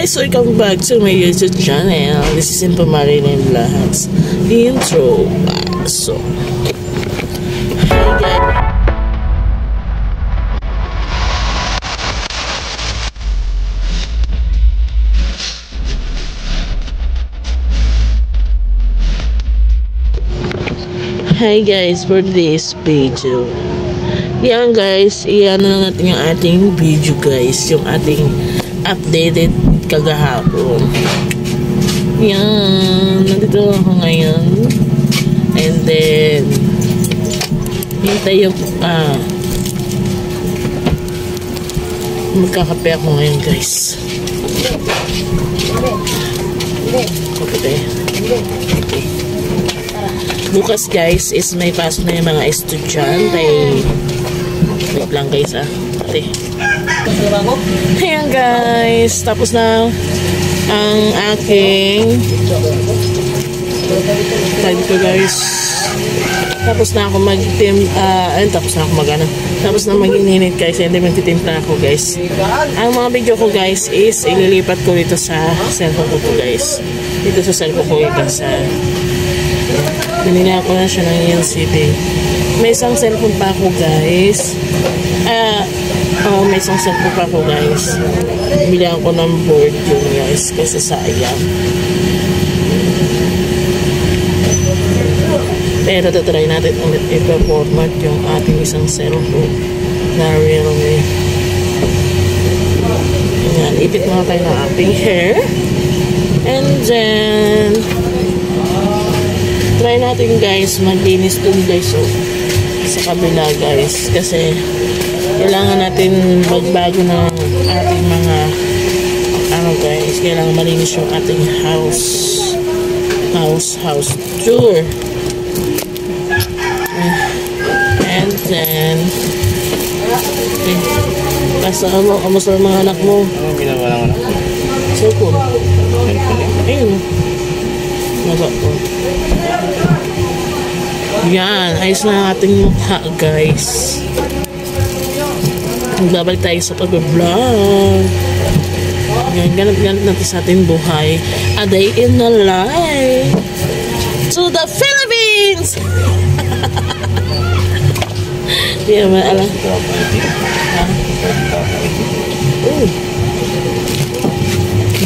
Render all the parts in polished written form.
guys, welcome back to my YouTube channel. This is Info Marilyn Vlogs intro. So, hi guys, for this video. Yan guys, iyan na natin yung ating video guys, yung ating updated kagahapon. Yan, nandito ako ngayon. And then hintay yung magkakape ako ngayon guys. Okay. Bukas guys is may pasok na yung mga estudyante. Wait lang guys Ayan guys, tapos na ang aking tapos na ako tapos na mag-ininit guys, hindi magtitimpla ako guys. Ang mga video ko guys is ililipat ko dito sa cellphone ko guys, dito sa cellphone ko guys. Binili ako na siya ng LCD. May isang cellphone pa ako guys. May isang cellphone pa ako guys. Bili ako ng board yun guys kasi sayang. Pero tatry natin ulit i-format yung ating isang cellphone na Realme. Ayan, ipit muna tayo ng ating hair. And then try natin guys maglinis dun guys sa kabila guys kasi kailangan natin magbago ng ating mga guys, kailangan malinis yung ating house tour. And then kamusta ang mga anak mo? Ano ginawa ng anak mo? Cellphone. Ayun naba ko. Yan, ayos na ating mukha guys. Magbabalik tayo sa pag-vlog. Yan, ganap natin sa ating buhay. A day in the life to the Philippines. Di naman alam.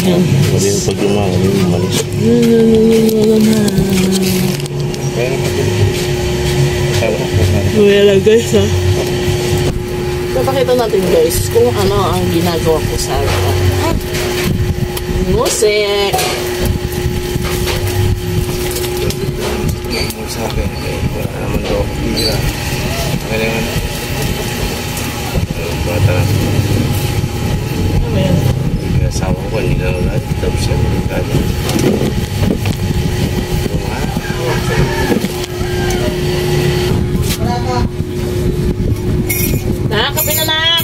Yan. Pwede yung pag-lumangan yung malis. Wala guys Napakita natin guys kung ano ang ginagawa ko sa musik. Sa akin, wala naman daw ako pira. Kailangan bata na. Ano ba yan? Asawa ko kanina ulit. Tapos siya magkada. Nakakape na na!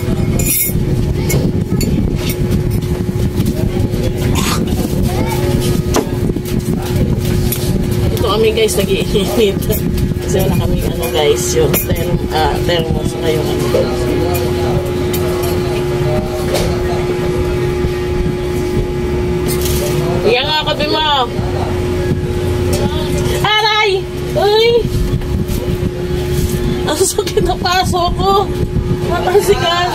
Ito kami guys nag-iinit. Kasi wala kami guys yung thermos na yung Iyan nga kape mo! Aray! Ay! Ang sakit na paso ko! Matasikan!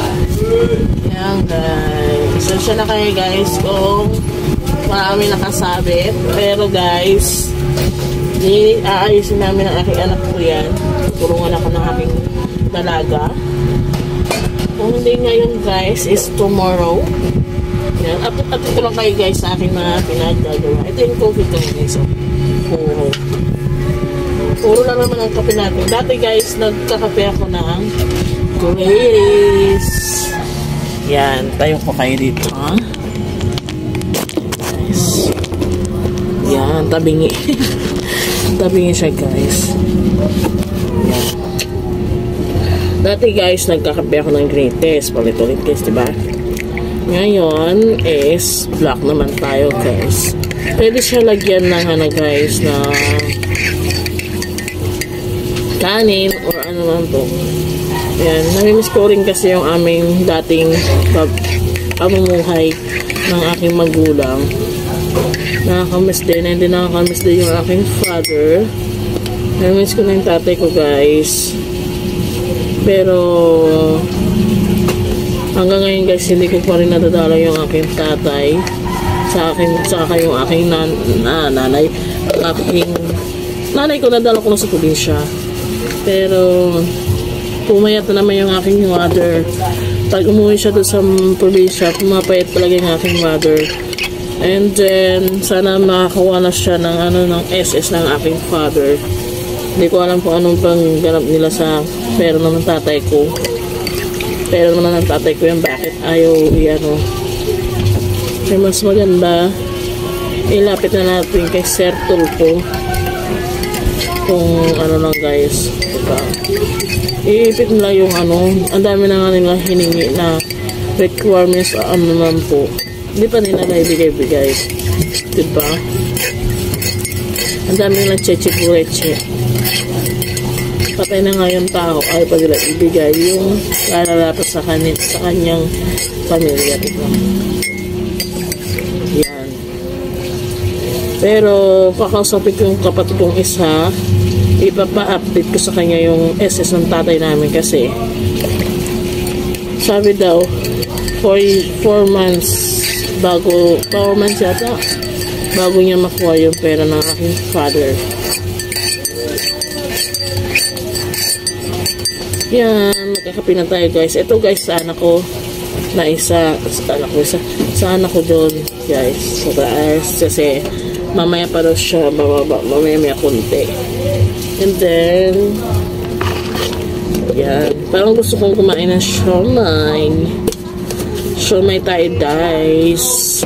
Yan guys. Sensya na kayo guys kung marami nakasabit. Pero guys, aayusin namin ang aking anak ko yan. Tulungan ako ng aking dalaga. Kung hindi ngayon guys, is tomorrow. Yan. At ito lang kayo guys sa aking mga pinagagawa. Ito yung coffee ko guys. Puro lang naman ang kape natin. Dati guys, nagkakape ako ng Grace. Yan, tayo ko kayo dito. Nice. Yan, tabingi. Tabingi siya guys. Yan. Dati guys, nagkakape ako ng Greatest. Palit-ulit guys, diba? Ngayon is black naman tayo guys. Pwede siya lagyan ng guys na kanin or ano man to. Yan, namimiss ko rin kasi yung aming dating pamumuhay ng aking magulang. Nakakamiss din, and then nakakamiss din yung aking father. Namiss ko na yung tatay ko, guys. Pero hanggang ngayon, guys, hindi ko pa rin nadadala yung aking tatay sa yung aking nanay. Aking nanay ko, nadala ko na sa probinsya. Pero pumayat na naman yung aking mother. Pag umuwi siya doon sa probinsya, pumapayat talaga yung aking mother. And then sana makakuha na siya ng ng SS ng aking father. Hindi ko alam kung anong pang ganap nila sa pera naman ng tatay ko. Pera naman ng tatay ko yan, bakit ayaw i-ano. Kaya mas maganda ilapit na natin kay Sir Tulfo kung ano lang, guys, diba? Iipit nila yung ang dami na nga nila hiningi na requirements naman po. Hindi pa nila naibigay-bigay, diba? Ang dami nila cheche-pureche. Patay na nga yung tao, ay pa nila ibigay yung lalalapas sa kanyang pamilya, diba? Yan. Pero kakausapin ko yung kapatid kong isa, ipapa-update ko sa kanya yung SS ng tatay namin kasi sabi daw 4 months yata bago niya makuha yung pera ng aking father. Yan, magkakape na tayo, guys. Ito, guys, sa anak ko na isa sa anak ko doon, guys, sa taas, kasi mamaya pa daw siya bababa, mamaya konti. And then yan, parang gusto kong kumain ng siomay tayo, guys.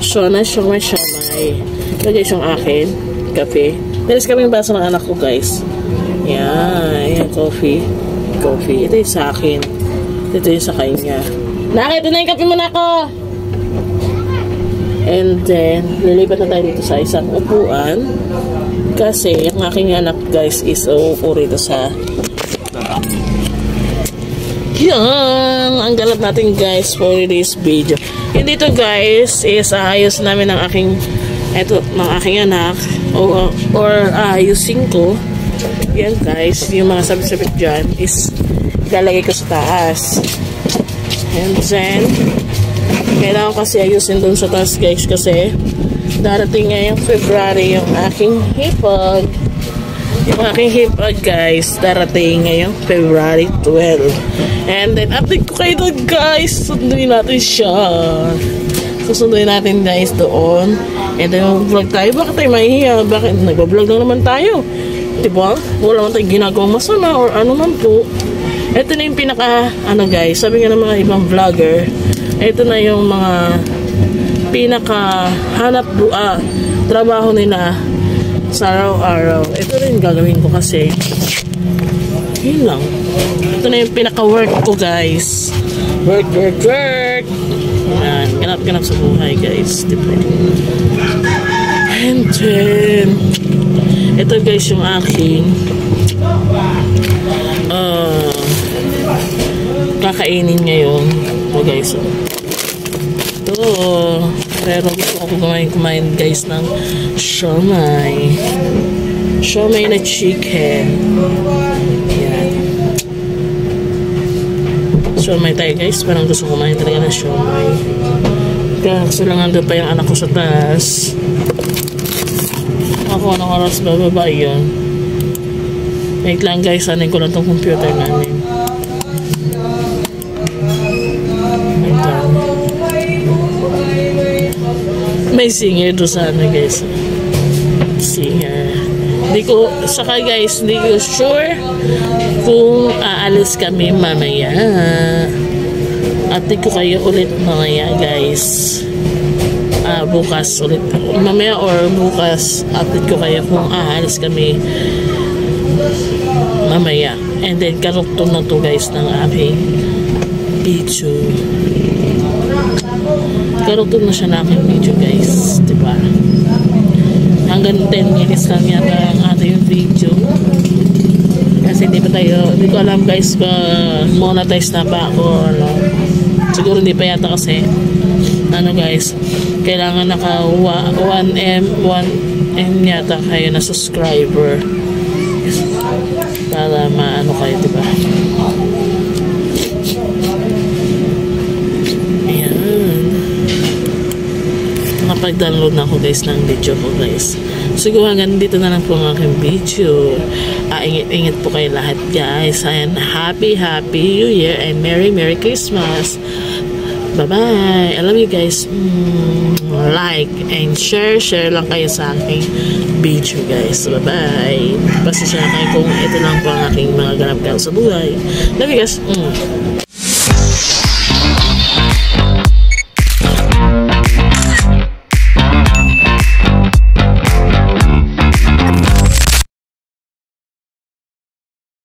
Siomay. Ito, guys, yung akin kape. Meron kami yung baso ng anak ko, guys. Yan, coffee. Ito yung sa akin, ito yung sa kanya. Nakita na yung kape mo na ako. And then lilipat na tayo dito sa isang upuan kasi yung aking anak, guys, is uupo rito sa yan, ang galap natin, guys, for this video. Hindi to, guys, is ayos namin ng aking anak or ayusin ko. Yan, guys, yung mga sabit-sabit dyan is lalagay ko sa taas. And then kailangan kasi ayusin dun sa taas, guys, kasi darating ngayong February yung aking hipag. Yung aking hipag, guys, darating ngayong February 12. And then update ko kayo doon, guys. Sunduin natin siya. Susunduin natin, guys, doon. And then mag-vlog tayo. Bakit tayo mahihiya? Bakit? Nagbablog lang naman tayo, diba? Wala man tayong ginagawang masama or ano man po. Ito na yung pinaka guys, sabi nga ng mga ibang vlogger, ito na yung mga pinaka trabaho nila sa araw-araw. Ito rin gagawin ko kasi yun lang. Ito na yung pinaka work ko, guys. Work. Yan, ganap sa buhay, guys, diba? And then ito, guys, yung aking kakainin ngayon. Ito, guys, ito, pero gusto ko kumain, guys, ng siomay na chicken. Yan, siomay tayo, guys. Parang gusto ko kumain talaga ng siomay. Kaso lang ando pa yung anak ko sa taas. Ako anong oras bababa yun. Wait lang, guys, sanin ko lang tong computer namin. May singer doon sana, guys. Singer. Hindi ko sure kung aalis kami mamaya. Update ko kayo ulit mamaya, guys. Bukas ulit. Mamaya or bukas, update ko kayo kung aalis kami mamaya. And then, karugtong na to, guys, ng aking video. Karugtong na siya ng aking video, guys. Diba? Hanggang 10 minutes lang yata ang ating video. Kasi hindi ko alam, guys, kung monetize na ba ako. Siguro hindi pa yata kasi ano guys, kailangan naka 1M yata kayo na subscriber para maano kayo, diba? Ayan, nakapag-download na ako guys ng video ko guys. Siguro hanggang dito na lang po ang aking video. Ingat po kayo lahat guys, and happy New Year and Merry Christmas. Bye-bye. I love you guys. Like and share lang kayo sa aking video guys. Bye-bye. Pasensya na kayo kung ito lang po ang aking mga ganap sa buhay. Love you guys.